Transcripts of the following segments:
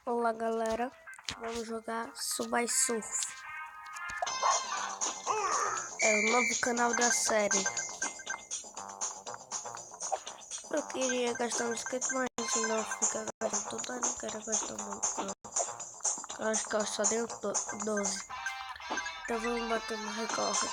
Olá galera, vamos jogar Subway Surf. É o novo canal da série. Eu queria gastar um skate, mas não fica gastando tudo, eu não quero gastar muito não. Eu acho que eu só dei 12. Então vamos bater um recorde.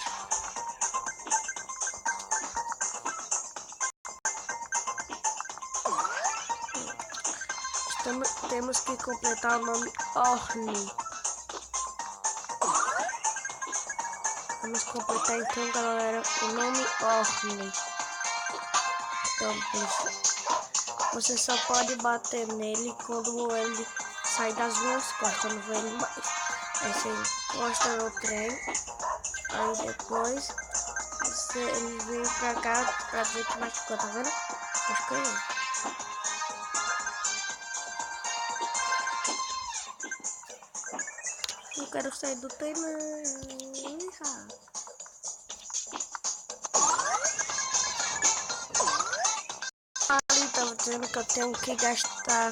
Temos que completar o nome Orne. Vamos completar então, galera, o nome Orne. Então, você só pode bater nele quando ele sai das minhas costas, não vê ele mais. Aí você encosta no trem, aí depois ele vem pra cá pra ver que machucou, tá vendo? Machucou ele. Não quero sair do trem, não. Ali tava dizendo que eu tenho que gastar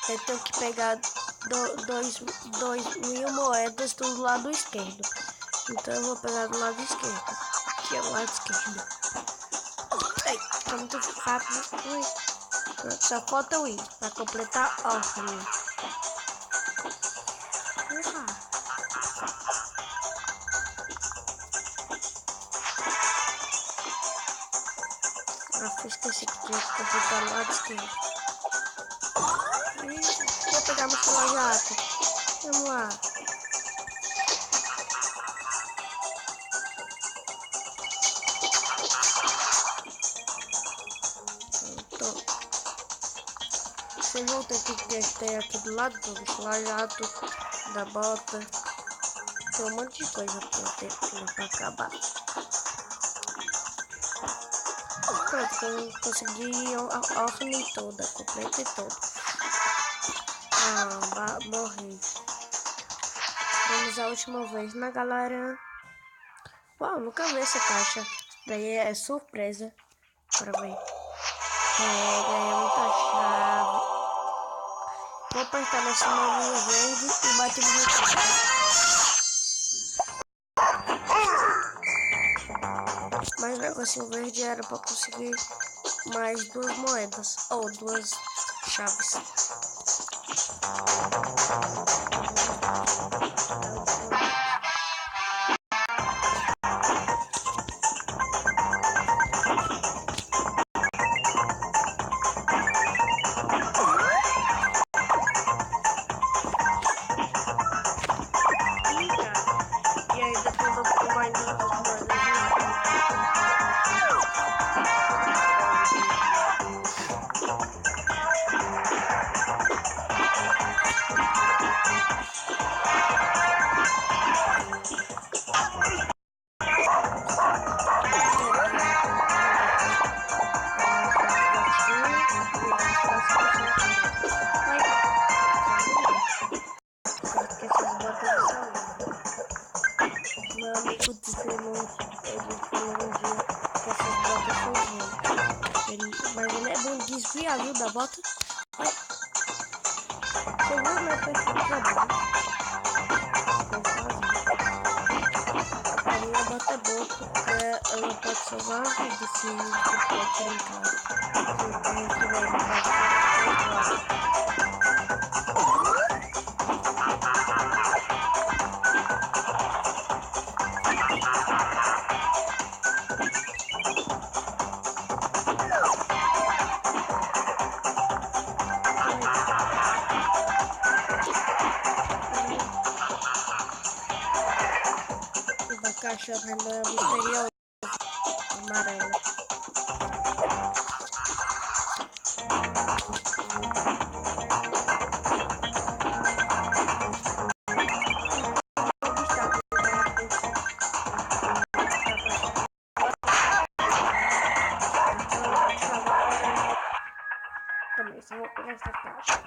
eu tenho que pegar 2.000 moedas do lado esquerdo. Então eu vou pegar do lado esquerdo, que é o lado esquerdo. Ei, tá muito rápido. Ui. Só falta o I para completar a ordem. Esqueci que tinha que completar o lado esquerdo. Vou pegar meu celular jato. Vamos lá. Então, vocês vão ter que ter aqui do lado do celular jato, da bota. Tem um monte de coisa pra eu ter pra acabar. Pronto, eu consegui a ordem toda, completei toda. Morri. Vamos a última vez, né, galera? Uau, nunca vi essa caixa. Daí é surpresa. Bora ver. Ganhei muita chave. Vou apertar nesse novinho verde e bater no recorde. Mas o negocinho verde era pra conseguir mais 2 moedas. Ou 2 chaves. Meu amigo disse ele falou um dia que essas botas são ruins. Mas ele é bom desviar, viu, da bota. Você viu meu perfil de trabalho? A minha bota é boa porque ela pode salvar de cima que pode ter em casa. Se não tiver em casa, caixa misteriosa amarela. Também só vou pegar essa caixa.